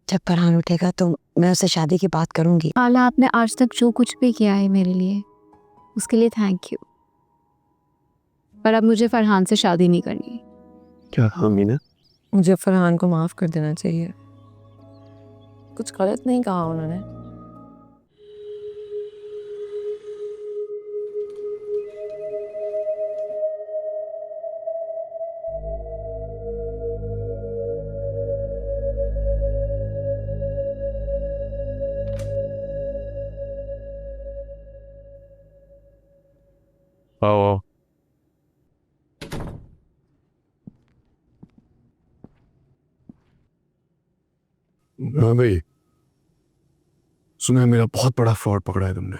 जब फरहान उठेगा तो मैं उससे शादी की बात करूंगी। आला, आपने आज तक जो कुछ भी किया है मेरे लिए उसके लिए थैंक यू, पर अब मुझे फरहान से शादी नहीं करनी। क्या कहा मीना? मुझे फरहान को माफ कर देना चाहिए, कुछ गलत नहीं कहा उन्होंने। आओ आओ। हाँ भाई, सुना है मेरा बहुत बड़ा फ्रॉड पकड़ा है तुमने।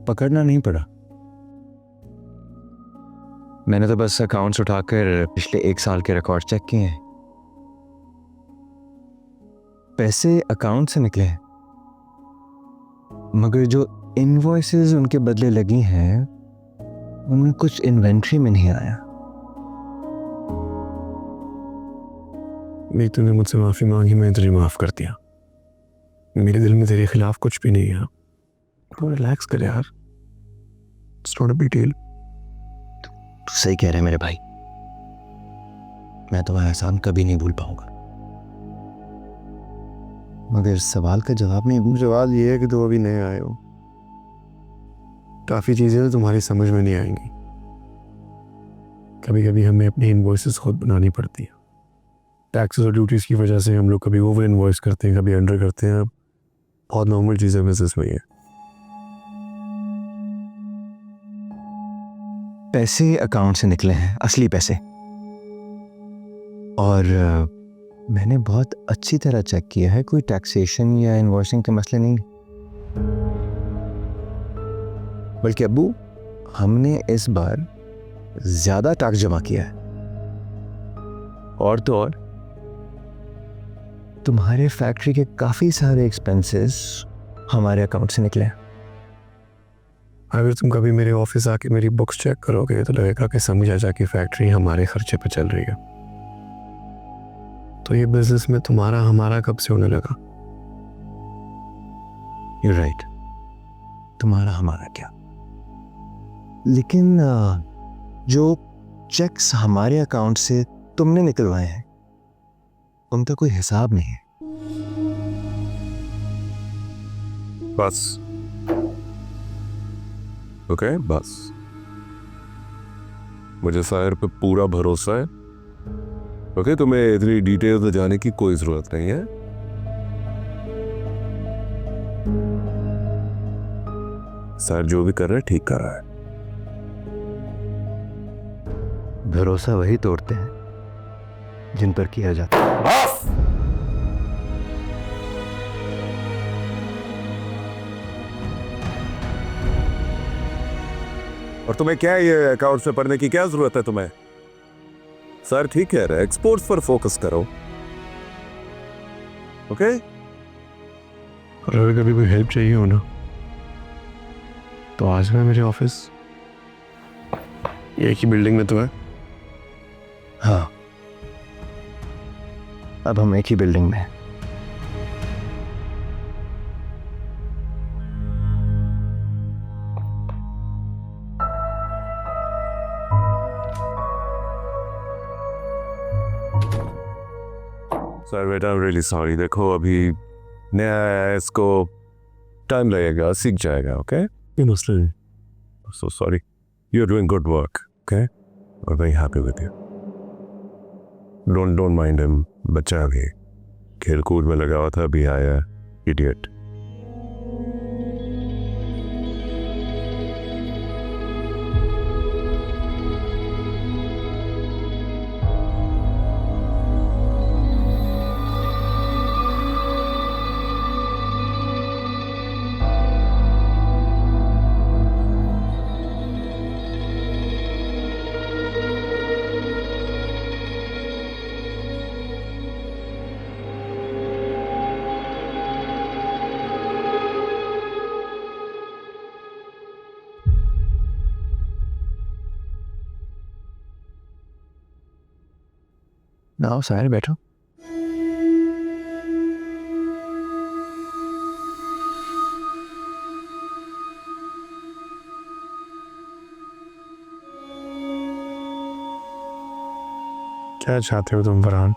पकड़ना नहीं पड़ा, मैंने तो बस अकाउंट्स उठाकर पिछले 1 साल के रिकॉर्ड चेक किए हैं। पैसे अकाउंट से निकले हैं, मगर जो इनवॉइसेस उनके बदले लगी हैं उनमें कुछ इन्वेंट्री में नहीं आया। नहीं, तूने मुझसे माफी मांगी, मैं तुझे माफ कर दिया। मेरे दिल में तेरे खिलाफ कुछ भी नहीं है। तो रिलैक्स कर यार, it's not a big deal. तू सही कह रहे मेरे भाई, मैं तुम्हारा एहसान कभी नहीं भूल पाऊंगा। मगर सवाल का जवाब नहीं। सवाल ये है कि तुम अभी नए आए हो, काफी चीजें तो तुम्हारी समझ में नहीं आएंगी। कभी कभी हमें अपनी इनवॉइसेस खुद बनानी पड़ती है। टैक्सेस और ड्यूटीज की वजह से हम लोग कभी ओवर इनवॉइस करते हैं, कभी अंडर करते हैं। बहुत नॉर्मल चीज़ है बिजनेस में ये। पैसे अकाउंट से निकले हैं, असली पैसे, और मैंने बहुत अच्छी तरह चेक किया है, कोई टैक्सेशन या इनवॉइसिंग के मसले नहीं। बल्कि अब्बू, हमने इस बार ज्यादा टैक्स जमा किया है। और तो और तुम्हारे फैक्ट्री के काफी सारे एक्सपेंसेस हमारे अकाउंट से निकले हैं। अगर तुम कभी मेरे ऑफिस आके मेरी बुक्स चेक करोगे तो लगेगा कि समी चाचा की फैक्ट्री हमारे खर्चे पे चल रही है। तो ये बिजनेस में तुम्हारा हमारा कब से होने लगा? You're right, तुम्हारा हमारा क्या। लेकिन जो चेक्स हमारे अकाउंट से तुमने निकलवाए हैं उनका कोई हिसाब नहीं है। बस ओके, बस मुझे सायर पे पूरा भरोसा है। ओके, तुम्हें इतनी डिटेल में जाने की कोई जरूरत नहीं है। सर जो भी कर रहा है ठीक कर रहा है। भरोसा वही तोड़ते हैं जिन पर किया जाता है। और तुम्हें क्या है ये अकाउंट से पढ़ने की क्या जरूरत है तुम्हें? सर ठीक कह रहा है, एक्सपोर्ट्स पर फोकस करो। ओके? और अगर कभी कोई हेल्प चाहिए हो ना तो आज मैं मेरे ऑफिस एक ही बिल्डिंग में तो है। हाँ, अब हम एक ही बिल्डिंग में हैं। सर बेटा, आई एम रियली सॉरी। देखो अभी नया है, इसको टाइम लगेगा, सीख जाएगा। ओके, ये मसला नहीं। So sorry, you are doing good work. Okay, और very happy with you. Don't mind him, बच्चा भी खेल कूद में लगा हुआ था, अभी आया इडियट। आओ साहिर, बैठो। क्या चाहते हो तुम फरहान?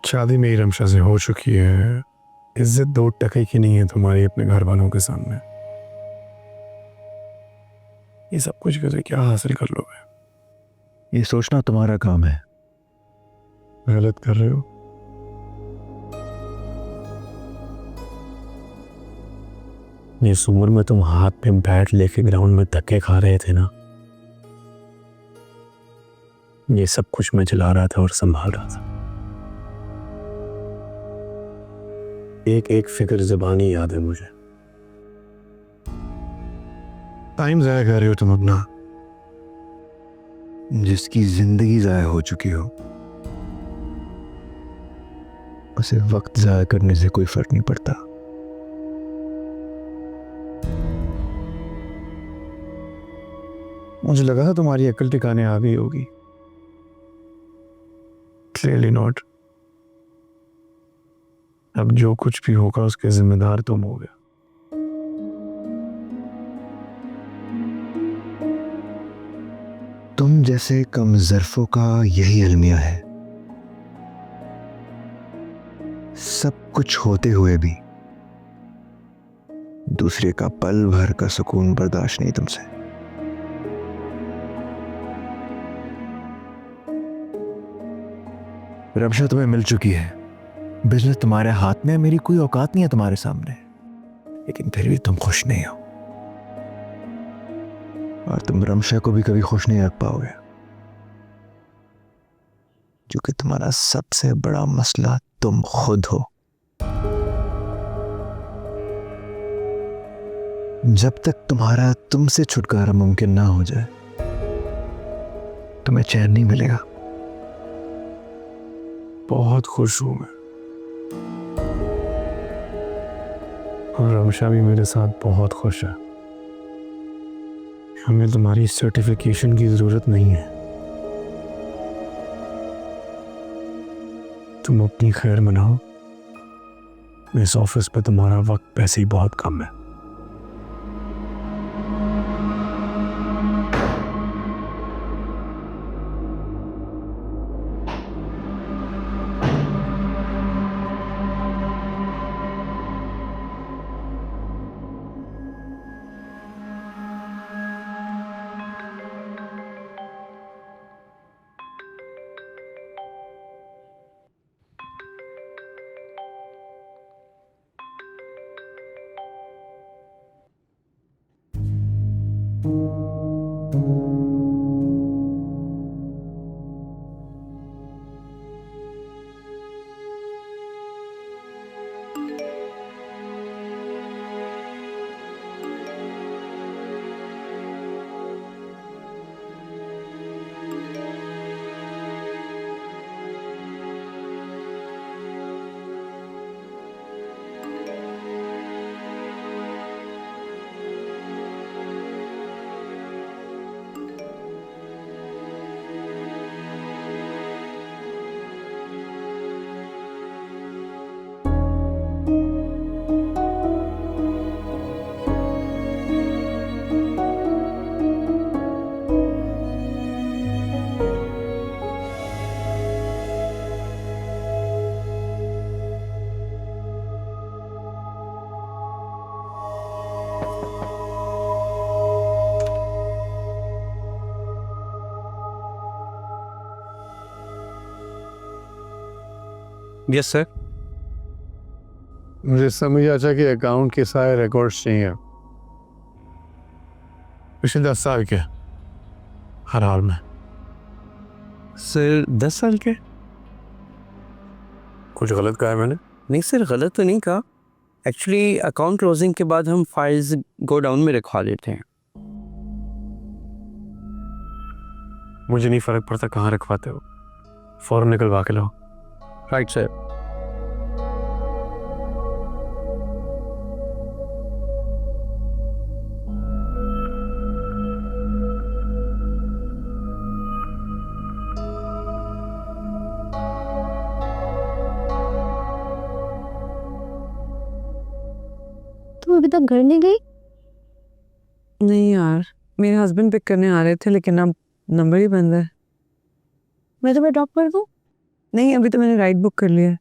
शादी मेरी रमशा से हो चुकी है, इज्जत 2 टके की नहीं है तुम्हारी अपने घर वालों के सामने। ये सब कुछ करके क्या हासिल कर लोगे? ये सोचना तुम्हारा काम है। गलत कर रहे हो। इस उम्र में तुम हाथ पे बैट लेके ग्राउंड में धक्के खा रहे थे ना, ये सब कुछ मैं चला रहा था और संभाल रहा था। एक एक फिक्र ज़बानी याद है मुझे। टाइम ज़ाया कर रहे हो तुम अपना। जिसकी जिंदगी ज़ाया हो चुकी हो उसे वक्त ज़ाया करने से कोई फर्क नहीं पड़ता। मुझे लगा था तुम्हारी अकल ठिकाने आ गई होगी। Clearly not. अब जो कुछ भी होगा उसके जिम्मेदार तुम होगे। तुम जैसे कम ज़र्फ़ों का यही अलमिया है, सब कुछ होते हुए भी दूसरे का पल भर का सुकून बर्दाश्त नहीं तुमसे। रमशा तुम्हें मिल चुकी है, बिजनेस तुम्हारे हाथ में है, मेरी कोई औकात नहीं है तुम्हारे सामने, लेकिन फिर भी तुम खुश नहीं हो और तुम रमशा को भी कभी खुश नहीं रख पाओगे, क्योंकि तुम्हारा सबसे बड़ा मसला तुम खुद हो। जब तक तुम्हारा तुमसे छुटकारा मुमकिन ना हो जाए तुम्हें चैन नहीं मिलेगा। बहुत खुश हूं मैं, और रमशा भी मेरे साथ बहुत खुश है। हमें तुम्हारी सर्टिफिकेशन की जरूरत नहीं है। तुम अपनी खैर मनाओ, इस ऑफिस पे तुम्हारा वक्त वैसे ही बहुत कम है। Yes sir. मुझे समझ आता कि अकाउंट के सारे रिकॉर्ड्स चाहिए पिछले 10 साल के, हर हाल में। सर 10 साल के? कुछ गलत कहा है मैंने? नहीं सर, गलत तो नहीं कहा। एक्चुअली अकाउंट क्लोजिंग के बाद हम फाइल्स गोडाउन में रखवा लेते हैं। मुझे नहीं फर्क पड़ता कहाँ रखवाते हो, फौरन निकलवा के लाओ। Right sir. तुम अभी तक घर नहीं गई? नहीं यार, मेरे हस्बैंड पिक करने आ रहे थे लेकिन अब नंबर ही बंद है। मैं तुम्हें ड्रॉप कर दूँ? नहीं, अभी तो मैंने राइड बुक कर लिया है।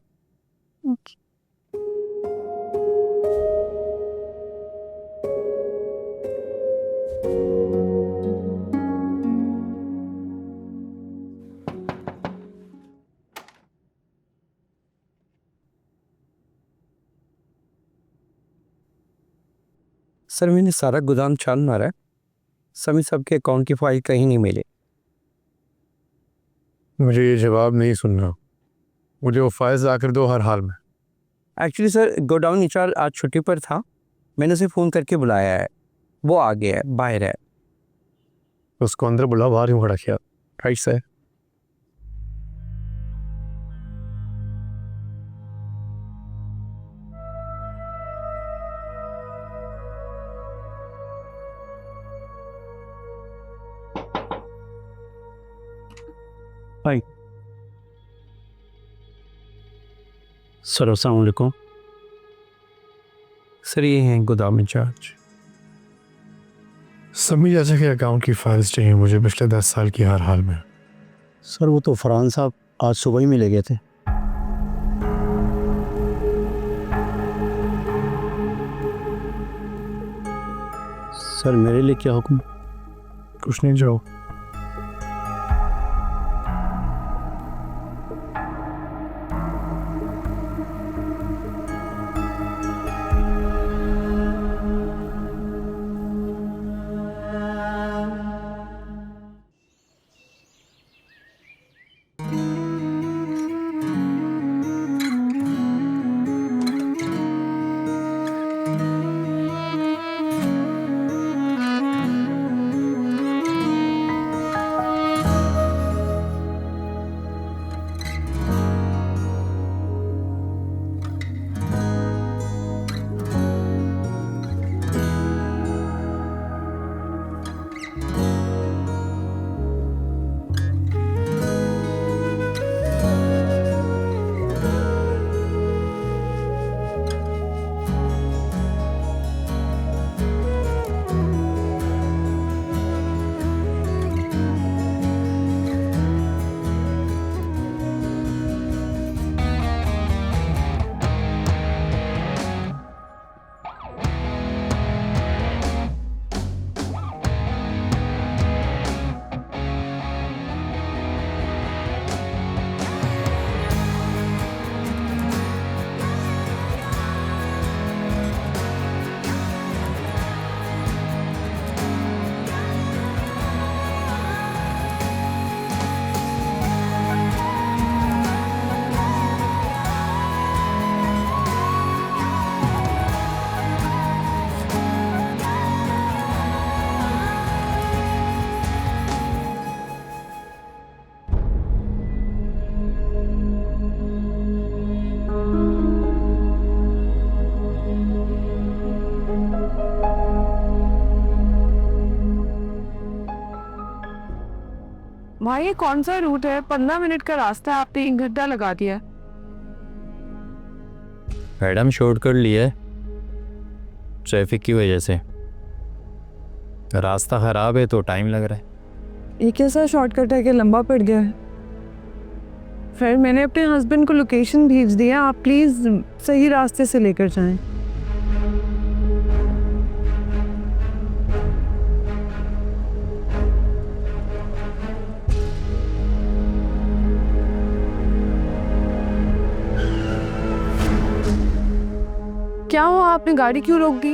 ओके। सर मैंने सारा गोदाम छान मारा है, सभी सबके अकाउंट की फाइल कहीं नहीं मिली। मुझे ये जवाब नहीं सुनना, मुझे वो फाइल्स आकर दो हर हाल में। एक्चुअली सर गोडाउन इंचार्ज आज छुट्टी पर था, मैंने उसे फ़ोन करके बुलाया है, वो आ गया है, बाहर है। उसको अंदर बुला, बाहर यूँ खड़ा किया। राइट से सर अस्सलाम वालेकुम। सर ये हैं गोदाम इंचार्ज। समी चाचा के अकाउंट की फाइल्स चाहिए मुझे, पिछले 10 साल की हर हाल में। सर वो तो फरहान साहब आज सुबह ही मिले गए थे। सर मेरे लिए क्या हुक्म? कुछ नहीं, जाओ। भाई ये कौन सा रूट है? 15 मिनट का रास्ता है, आपने 1 घंटा लगा दिया। मैडम शॉर्टकट लिया है ट्रैफिक की वजह से, रास्ता ख़राब है तो टाइम लग रहा है। ये कैसा शॉर्टकट है कि लंबा पड़ गया है? फिर मैंने अपने हस्बैंड को लोकेशन भेज दिया, आप प्लीज़ सही रास्ते से लेकर जाएं। क्या हुआ, आपने गाड़ी क्यों रोक दी?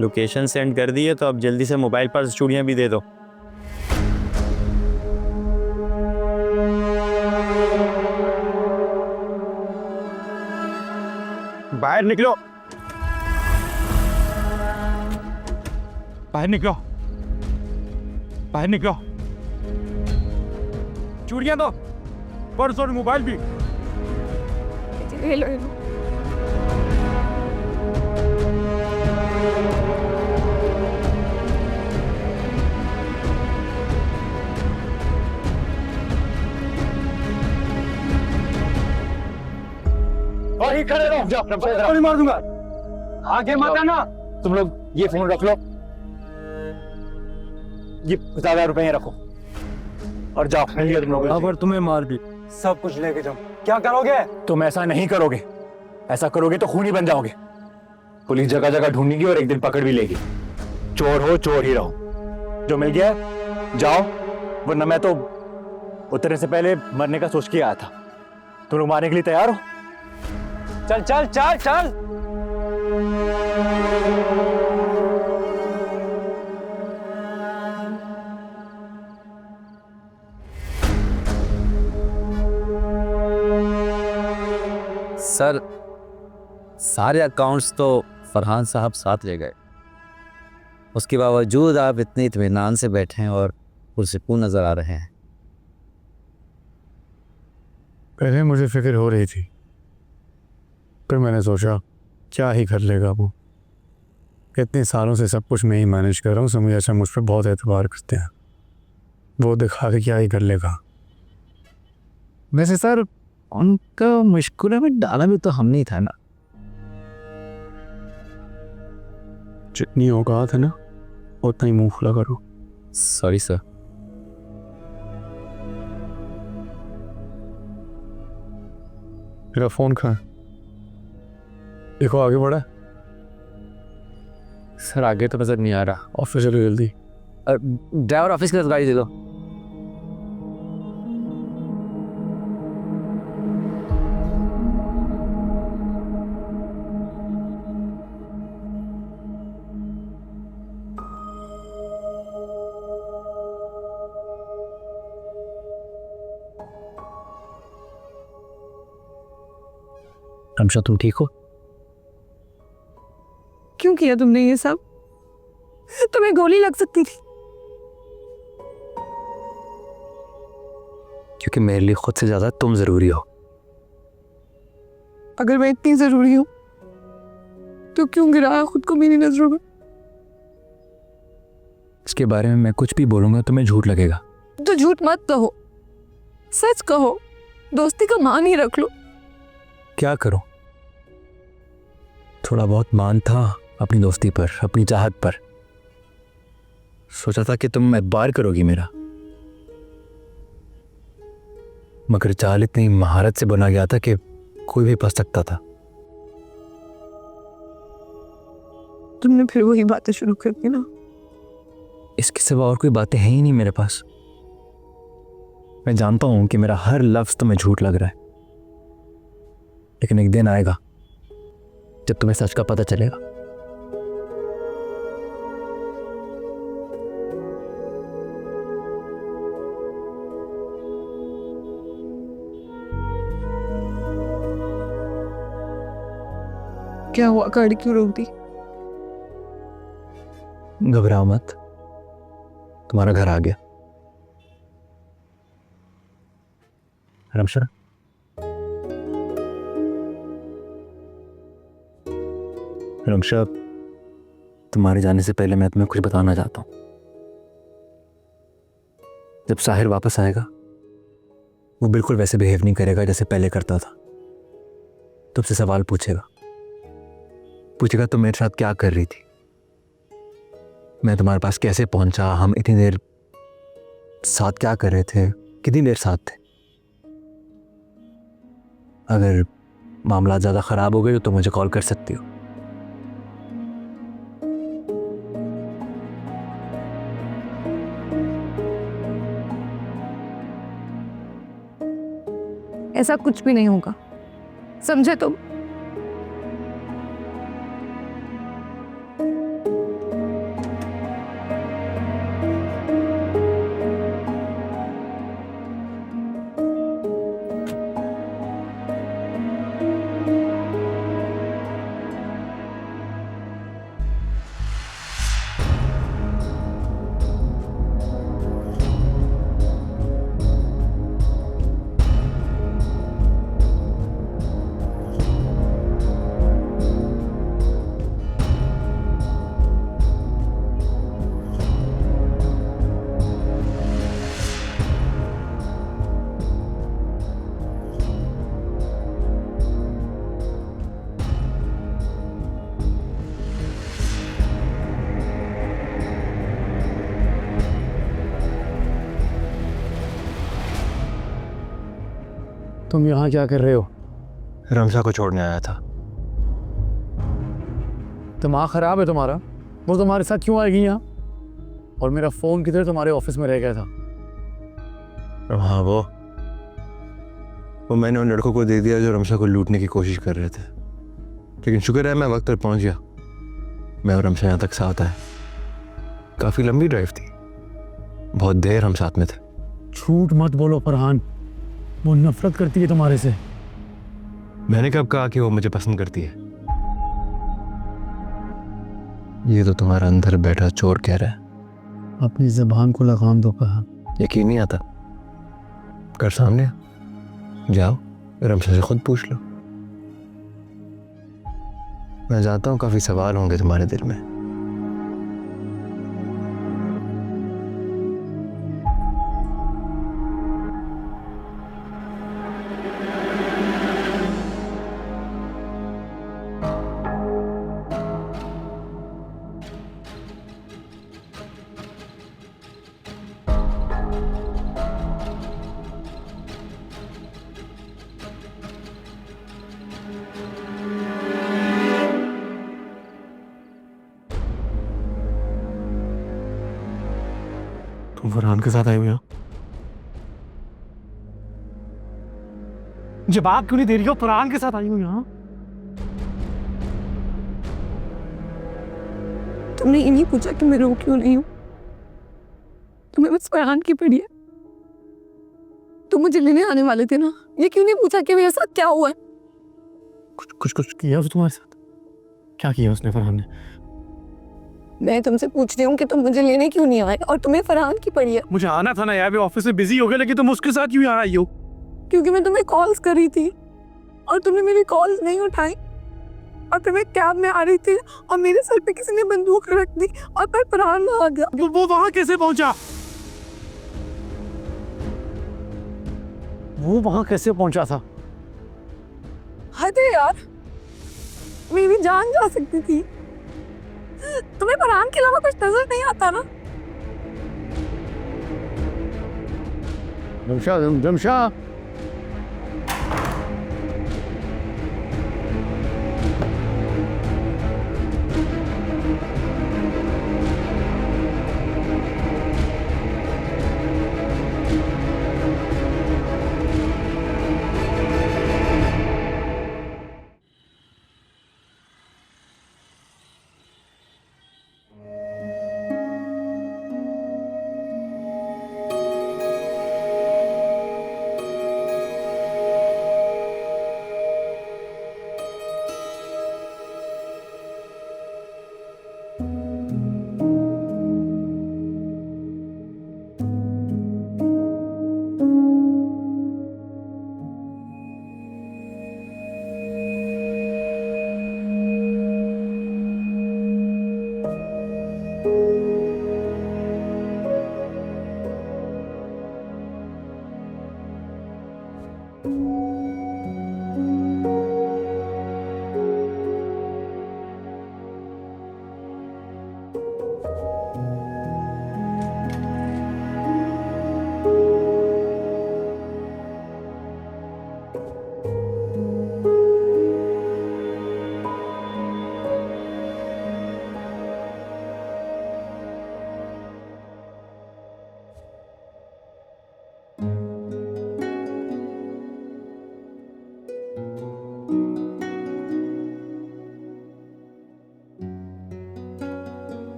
लोकेशन सेंड कर दी है तो अब जल्दी से मोबाइल पर चूड़ियाँ भी दे दो। बाहर निकलो, बाहर निकलो, बाहर निकलो। चूड़ियाँ दो, पर्स और मोबाइल भी। वहीं खड़े रहो, गोली मार दूंगा। आगे मत आना। तुम लोग ये फोन रख लो, ये 10,000 रुपए रखो। और जाओ तुम लोग। अगर तुम्हें मार दी सब कुछ लेके जाओ। क्या करोगे? तुम ऐसा नहीं करोगे, ऐसा करोगे तो खूनी बन जाओगे। पुलिस जगह जगह ढूंढेगी और एक दिन पकड़ भी लेगी। चोर हो चोर ही रहो। जो मिल गया जाओ, वरना मैं तो उतरने से पहले मरने का सोच के आया था। तुम लोग मारने के लिए तैयार हो? चल चल चल चल। सर सारे अकाउंट्स तो फरहान साहब साथ ले गए, उसके बावजूद आप इतने इत्मीनान से बैठे हैं और पुरसुकून नज़र आ रहे हैं। पहले मुझे फिक्र हो रही थी, फिर मैंने सोचा क्या ही कर लेगा वो। इतने सालों से सब कुछ मैं ही मैनेज कर रहा हूँ, समझ अच्छा मुझ पर बहुत एतबार करते हैं। वो दिखा के क्या ही कर लेगा। वैसे सर उनका मुश्किल में डाला भी तो हम नहीं था ना। जितनी औकात है ना उतना ही मुंह खुला करो। Sorry sir. मेरा फ़ोन कहाँ है? देखो आगे बढ़ा। सर आगे तो नज़र नहीं आ रहा। ऑफिस चलो जल्दी। ड्राइवर ऑफिस की तरफ गाड़ी दे दो। रमशा तुम ठीक हो? क्यों किया तुमने ये सब? तुम्हें गोली लग सकती थी। क्योंकि मेरे लिए खुद से ज्यादा तुम जरूरी हो। अगर मैं इतनी जरूरी हूं तो क्यों गिराया खुद को मेरी नजरों में? इसके बारे में मैं कुछ भी बोलूंगा तुम्हें झूठ लगेगा। तो झूठ मत कहो, सच कहो। दोस्ती का मान ही रख लो। क्या करूं? थोड़ा बहुत मान था अपनी दोस्ती पर, अपनी चाहत पर। सोचा था कि तुम एतबार करोगी मेरा, मगर चाल इतनी महारत से बना गया था कि कोई भी फंस सकता था। तुमने फिर वही बातें शुरू कर दी ना। इसके सिवा और कोई बातें हैं ही नहीं मेरे पास। मैं जानता हूं कि मेरा हर लफ्ज तुम्हें झूठ लग रहा है, लेकिन एक दिन आएगा जब तुम्हें सच का पता चलेगा। क्या हुआ? गाड़ी क्यों रोक दी? घबराओ मत, तुम्हारा घर आ गया। रमशा, रमशा, तुम्हारे जाने से पहले मैं तुम्हें कुछ बताना चाहता हूं। जब साहिर वापस आएगा वो बिल्कुल वैसे बिहेव नहीं करेगा जैसे पहले करता था। तुमसे सवाल पूछेगा तुम मेरे साथ क्या कर रही थी, मैं तुम्हारे पास कैसे पहुंचा, हम इतनी देर साथ क्या कर रहे थे, कितनी देर साथ थे। अगर मामला ज़्यादा ख़राब हो गए तो मुझे कॉल कर सकती हो। ऐसा कुछ भी नहीं होगा, समझे तुम? तुम यहाँ क्या कर रहे हो? रमशा को छोड़ने आया था। दिमाग खराब है तुम्हारा? वो तुम्हारे साथ क्यों आएगी यहाँ? और मेरा फ़ोन किधर तुम्हारे ऑफिस में रह गया था? हाँ, वो मैंने उन लड़कों को दे दिया जो रमशा को लूटने की कोशिश कर रहे थे। लेकिन शुक्र है मैं वक्त पर पहुंच गया। मैं और रमशा यहाँ तक साथ आए। काफ़ी लंबी ड्राइव थी, बहुत देर हम साथ में थे। झूठ मत बोलो फरहान, वो नफरत करती है तुम्हारे से। मैंने कब कहा कि वो मुझे पसंद करती है? ये तो तुम्हारा अंदर बैठा चोर कह रहा है। अपनी ज़बान को लगाम दो फरहान। यकीन नहीं आता? कर सामने आ। जाओ, रमशा से खुद पूछ लो। मैं जानता हूँ काफ़ी सवाल होंगे तुम्हारे दिल में। तुम फरहान के साथ आए हो यहाँ? जवाब क्यों नहीं दे रही हो? फरहान के साथ आई हो यहाँ? तुमने ये नहीं पूछा कि मैं रो क्यों नहीं हूँ? तुम्हें बस फरहान की पड़ी है। तुम मुझे लेने आने वाले थे ना, ये क्यों नहीं पूछा कि मेरे साथ क्या हुआ है? कुछ किया उसने तुम्हारे साथ? क्या किया उसने फरहान ने? मैं तुमसे पूछ रही हूँ कि तुम मुझे लेने क्यों नहीं आए और तुम्हें फरहान की पड़ी है? मुझे आना था ना यार, मैं ऑफिस में बिजी हो गया, लेकिन तुम उसके साथ क्यों यहाँ आई हो? क्योंकि मैं तुम्हें कॉल्स कर रही थी और तुमने मेरी कॉल्स नहीं उठाई, और फिर मैं कैब में आ रही थी और मेरे सर पे किसी ने बंदूक रख दी और फिर फरहान आ गया। वो वहां कैसे पहुंचा? वो वहां कैसे पहुंचा था? हद है यार, मेरी जान जा सकती थी। तुम्हें फरहान के अलावा कुछ नजर नहीं आता ना? जमशा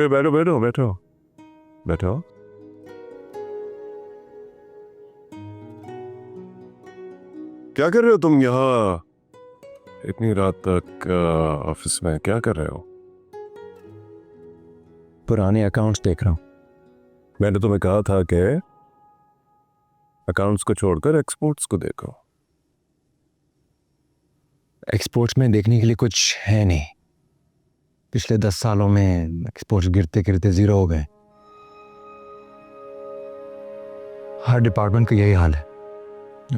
बैठो बैठो बैठो बैठो। क्या कर रहे हो तुम यहाँ इतनी रात तक ऑफिस में? क्या कर रहे हो? पुराने अकाउंट्स देख रहा हूँ। मैंने तुम्हें कहा था कि अकाउंट्स को छोड़कर एक्सपोर्ट्स को देखो। एक्सपोर्ट्स में देखने के लिए कुछ है नहीं। पिछले 10 सालों में एक्सपोर्ट्स गिरते गिरते जीरो हो गए। हर डिपार्टमेंट का यही हाल है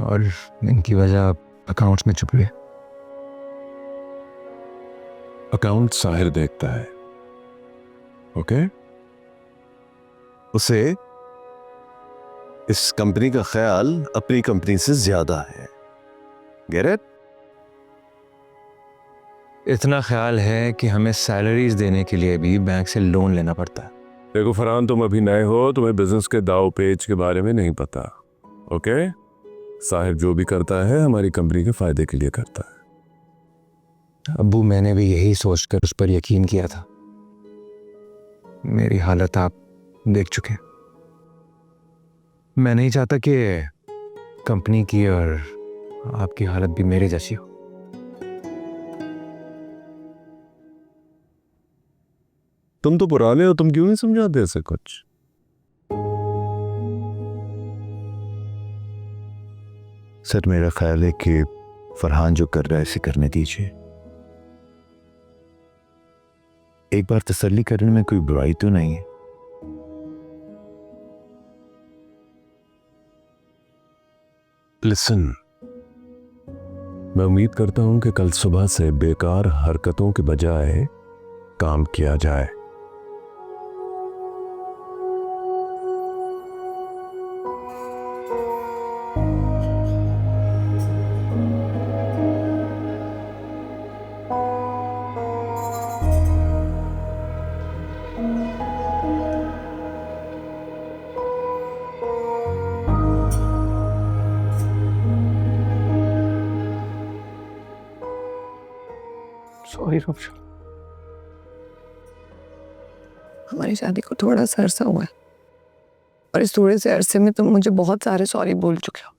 और इनकी वजह अकाउंट्स में छुपी है। अकाउंट साहिर देखता है, ओके? उसे इस कंपनी का ख्याल अपनी कंपनी से ज्यादा है। Get it? इतना ख्याल है कि हमें सैलरीज देने के लिए भी बैंक से लोन लेना पड़ता है। देखो फरहान, तुम अभी नए हो, तुम्हें बिजनेस के दाव पेच के बारे में नहीं पता। ओके, साहिब जो भी करता है हमारी कंपनी के फायदे के लिए करता है। अब्बू, मैंने भी यही सोचकर उस पर यकीन किया था। मेरी हालत आप देख चुके हैं। मैं नहीं चाहता कि कंपनी की और आपकी हालत भी मेरे जैसी हो। तुम तो पुराने हो, तुम क्यों नहीं समझाते ऐसे कुछ? सर, मेरा ख्याल है कि फरहान जो कर रहा है इसे करने दीजिए। एक बार तसल्ली करने में कोई बुराई तो नहीं है। लिसन, मैं उम्मीद करता हूं कि कल सुबह से बेकार हरकतों के बजाय काम किया जाए। सॉरी रमशा। हमारी शादी को थोड़ा सा अरसा हुआ है और इस थोड़े से अरसे में तुम मुझे बहुत सारे सॉरी बोल चुके हो।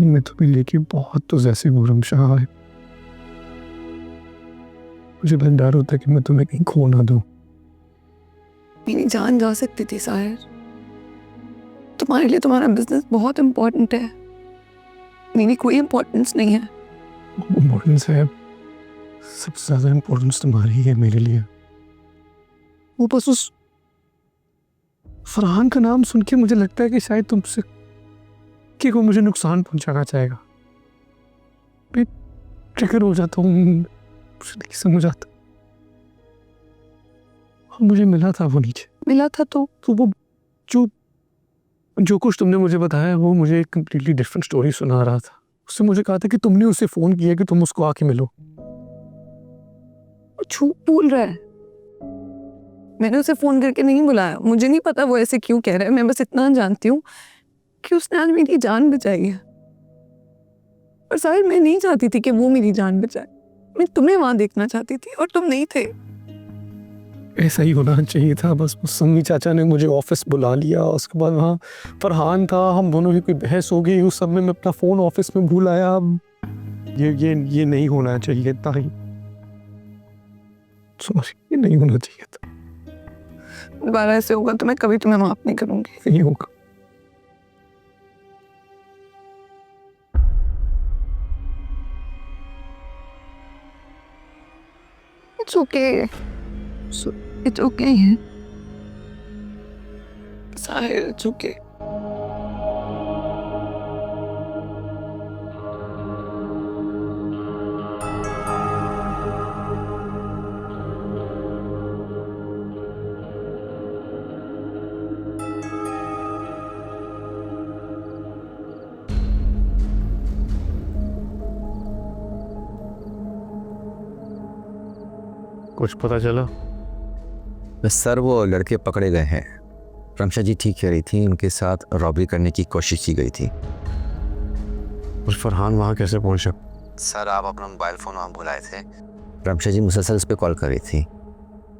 मैं तुम्हें लेके बहुत तो जैसे हूँ रमशा। मुझे बस डर होता है कि मैं तुम्हें कहीं खो ना दूं। मेरी जान जा सकती थी साहिर। तुम्हारे लिए तुम्हारा बिजनेस बहुत इम्पोर्टेंट है, मेरी कोई इम्पोर्टेंस नहीं है। इम्पोर्टेंस है, सबसे ज्यादा इम्पोर्टेंस तुम्हारी ही है मेरे लिए। वो बस उस फरहान का नाम सुन के मुझे लगता है कि शायद तुमसे कि वो मुझे नुकसान पहुंचाना चाहेगा। मैं ट्रिगर हो जाता हूँ, मुझे नहीं समझ आता। और मुझे मिला था वो नीचे, मिला था तो वो जो कुछ तुमने मुझे बताया वो मुझे एक कम्प्लीटली डिफरेंट स्टोरी सुना रहा था। उससे मुझे कहा था कि तुमने उसे फोन किया कि तुम उसको आके मिलो। झूठ बोल रहा है। मैंने उसे फोन करके नहीं बुलाया। मुझे नहीं पता वो ऐसे क्यों कह रहा है। मैं बस इतना जानती हूँ कि उसने आज मेरी जान बचाई है। और साहिर, मैं नहीं चाहती थी कि वो मेरी जान बचाए। मैं तुम्हें वहां देखना चाहती थी और तुम नहीं थे। ऐसा ही होना चाहिए था। बस समी चाचा ने मुझे ऑफिस बुला लिया, उसके बाद वहाँ फरहान था, हम दोनों की कोई बहस हो गई, उस सब में मैं अपना फ़ोन ऑफिस में भूल आया। ये नहीं होना चाहिए था ही। सॉरी, ये नहीं होना चाहिए था। दोबारा ऐसे होगा तो मैं कभी तुम्हें माफ नहीं करूंगी। नहीं होगा। It's okay. It's okay. Sahil, it's okay. कुछ पता चला? बस सर, वो लड़के पकड़े गए हैं। रमशा जी ठीक कह रही थी, उनके साथ रॉबरी करने की कोशिश की गई थी। उस फरहान वहाँ कैसे पहुँचा? सर, आप अपना मोबाइल फ़ोन वहाँ भुलाए थे। रमशा जी मुसलसल उस पर कॉल कर रही थी,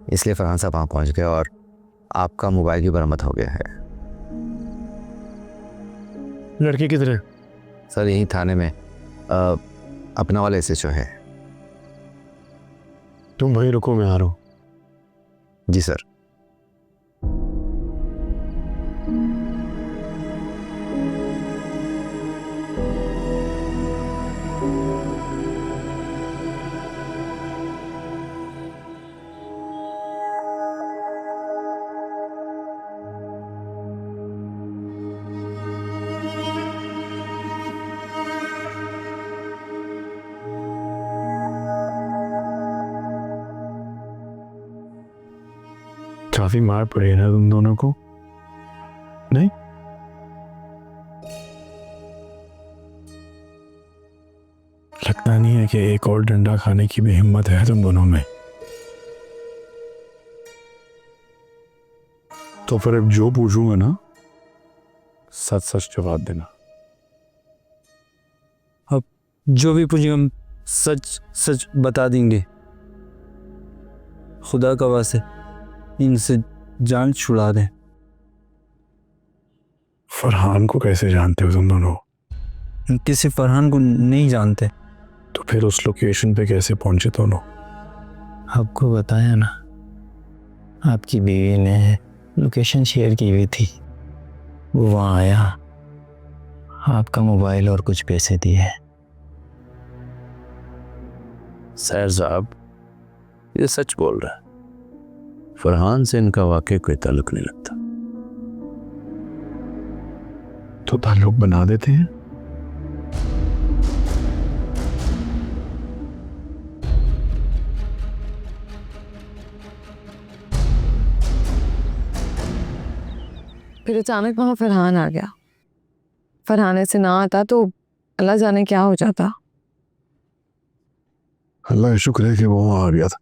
इसलिए फरहान साहब वहाँ पहुँच गए और आपका मोबाइल भी बरामद हो गया है। लड़की किधर है? सर, यहीं थाने में अपना वाला SHO है। तुम वहीं रुको, मैं आ रहा हूँ। जी सर। काफी मार पड़ी है ना तुम दोनों को, नहीं? लगता नहीं है कि एक और डंडा खाने की भी हिम्मत है तुम दोनों में। तो फिर अब जो पूछूंगा ना सच सच जवाब देना। अब जो भी पूछेंगे हम सच सच बता देंगे। खुदा का वास्ते इनसे जान छुड़ा दें। फरहान को कैसे जानते हो तुम दोनों? किसी फरहान को नहीं जानते। तो फिर उस लोकेशन पे कैसे पहुंचे दोनों? आपको बताया ना, आपकी बीवी ने लोकेशन शेयर की हुई थी, वो वहाँ आया, आपका मोबाइल और कुछ पैसे दिए। सैर साहब ये सच बोल रहा है, फरहान से इनका वाकई कोई ताल्लुक नहीं लगता। तो ताल्लुक बना देते हैं। फिर अचानक वहाँ फरहान आ गया। फरहान ऐसे ना आता तो अल्लाह जाने क्या हो जाता। अल्लाह का शुक्र है कि वो वहाँ आ गया था।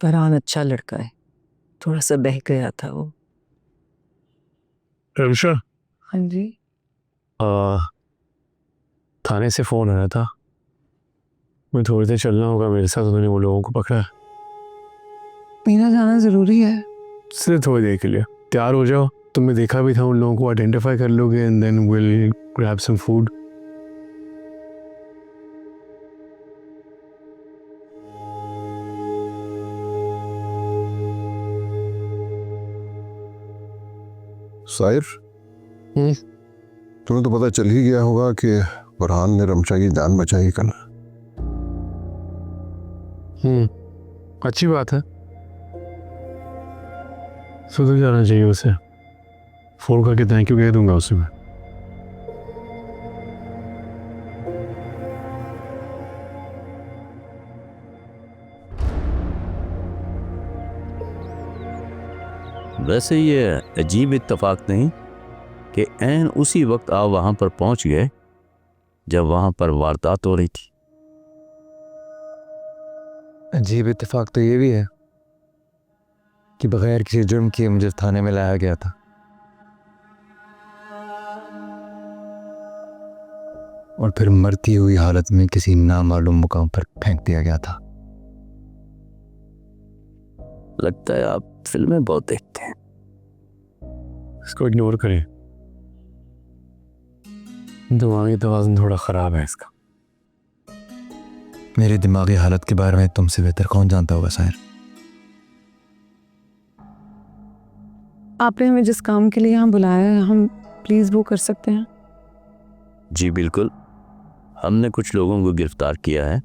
फरहान अच्छा लड़का है, थोड़ा सा बह गया था वो। रमशा, हाँ जी। थाने से फोन आया था, मैं थोड़ी देर चलना होगा मेरे साथ, उन्होंने वो लोगों को पकड़ा है। मेरा जाना जरूरी है। सिर्फ थोड़ी देर के लिए तैयार हो जाओ। तुमने देखा भी था, उन लोगों को आइडेंटिफाई कर लोगे and then will grab some food. Sahir, तुम्हें तो पता चल ही गया होगा कि फरहान ने रमशा की जान बचाई कल। अच्छी बात है, सुधर जाना चाहिए उसे। फोन करके थैंक यू कह दूंगा उसे मैं। वैसे ये अजीब इत्तेफाक नहीं कि ऐन उसी वक्त आप वहां पर पहुंच गए जब वहां पर वारदात हो रही थी। अजीब इत्तेफाक तो ये भी है कि बगैर किसी जुर्म के मुझे थाने में लाया गया था और फिर मरती हुई हालत में किसी नामालूम मुकाम पर फेंक दिया गया था। लगता है आप फिल्में बहुत देखते हैं। इसको इग्नोर करें, दिमागी तवाज़ुन थोड़ा ख़राब है इसका। मेरी दिमागी हालत के बारे में तुमसे बेहतर कौन जानता होगा साहिर। आपने हमें जिस काम के लिए यहाँ बुलाया है, हम प्लीज़ वो कर सकते हैं? जी बिल्कुल, हमने कुछ लोगों को गिरफ्तार किया है,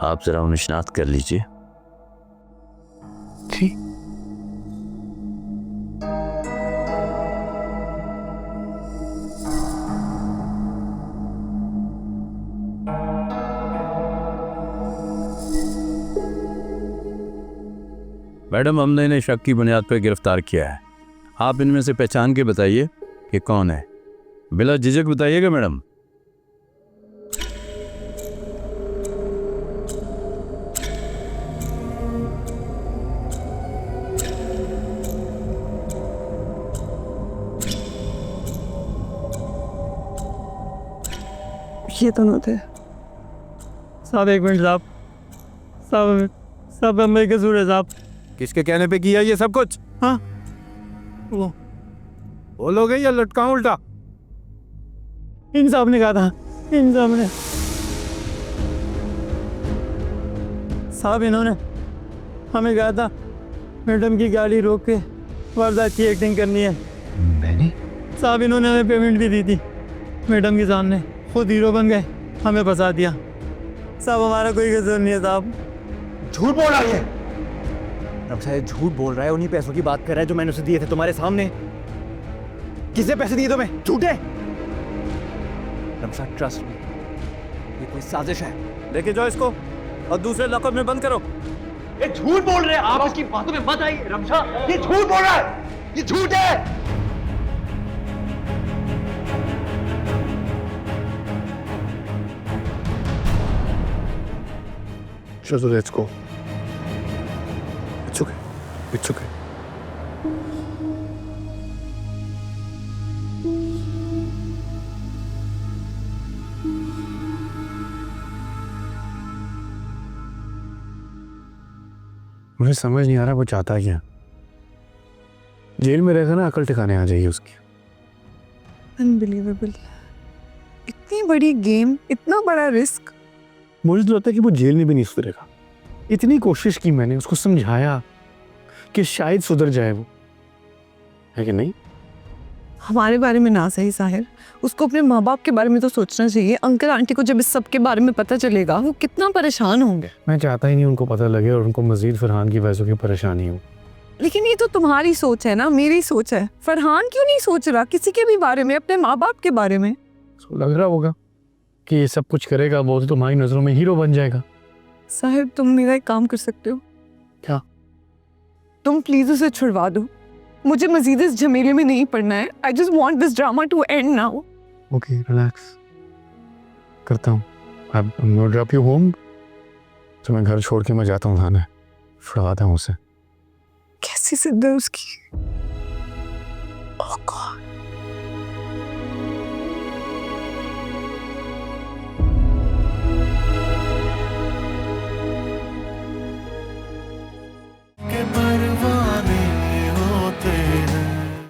आप ज़रा उन्हें शिनाख्त कर लीजिए। ठीक। मैडम, हमने इन्हें शक की बुनियाद पर गिरफ्तार किया है। आप इनमें से पहचान के बताइए कि कौन है। बिला झिझक बताइएगा मैडम। ये दोनों थे। साहब एक मिनट साहब, साहब मेरे कसूर है साहब। किसके कहने पे किया ये सब कुछ? हाँ वो बोलोगे या लटकाऊं उल्टा? इन साहब ने कहा था, इन साहब ने। साहब इन्होंने हमें कहा था मैडम की गाड़ी रोक के वारदात की एक्टिंग करनी है। मैंने? साहब इन्होंने हमें पेमेंट भी दी थी, मैडम के सामने खुद हीरो बन गए, हमें फंसा दिया। साहब हमारा कोई कसूर नहीं है साहब। झूठ बोल रहा है। रमशा ये झूठ बोल रहा है, उन्हीं पैसों की बात कर रहा है जो मैंने उसे दिए थे तुम्हारे सामने। किसने पैसे दिए तुम्हें? झूठे। रमशा ट्रस्ट मी, ये कोई साजिश है। लेके जाओ इसको और दूसरे लॉकअप में बंद करो। ये झूठ बोल रहे हैं आप, इसकी बातों में मत आइए रमशा, ये झूठ बोल रहा है, ये झूठ है। चलो let's go. It's okay, it's okay. मुझे समझ नहीं आ रहा वो चाहता क्या। जेल में रहकर ना अकल ठिकाने आ जाएगी उसकी। अनबिलीवेबल, इतनी बड़ी गेम, इतना बड़ा रिस्क। मुझे तो लगता है कि वो जेल में भी नहीं सुधरेगा। इतनी कोशिश की मैंने, उसको समझाया कि शायद सुधर जाए वो, है कि नहीं? हमारे बारे में ना सही साहिर, उसको अपने माँ बाप के बारे में तो सोचना चाहिए। अंकल आंटी को जब इस सब के बारे में पता चलेगा वो कितना परेशान होंगे। मैं चाहता ही नहीं उनको पता लगे और उनको मजीद फरहान की वजह की परेशानी हो। लेकिन ये तो तुम्हारी सोच है ना, मेरी सोच है। फरहान क्यों नहीं सोच रहा किसी के भी बारे में, अपने माँ बाप के बारे में? उसको लग रहा होगा कि ये सब कुछ करेगा वो तो तुम्हारी नजरों में हीरो बन जाएगा। साहिब तुम मेरा एक काम कर सकते हो क्या? तुम प्लीज उसे छुड़वा दो, मुझे मजीद इस झमेले में नहीं पड़ना है। I just want this drama to end now. Okay relax, करता हूँ। I drop you home. तो मैं घर छोड़ के मैं जाता हूँ थाने, फड़वाता हूँ उसे। कैसी जिद है उसकी। ओह गॉड।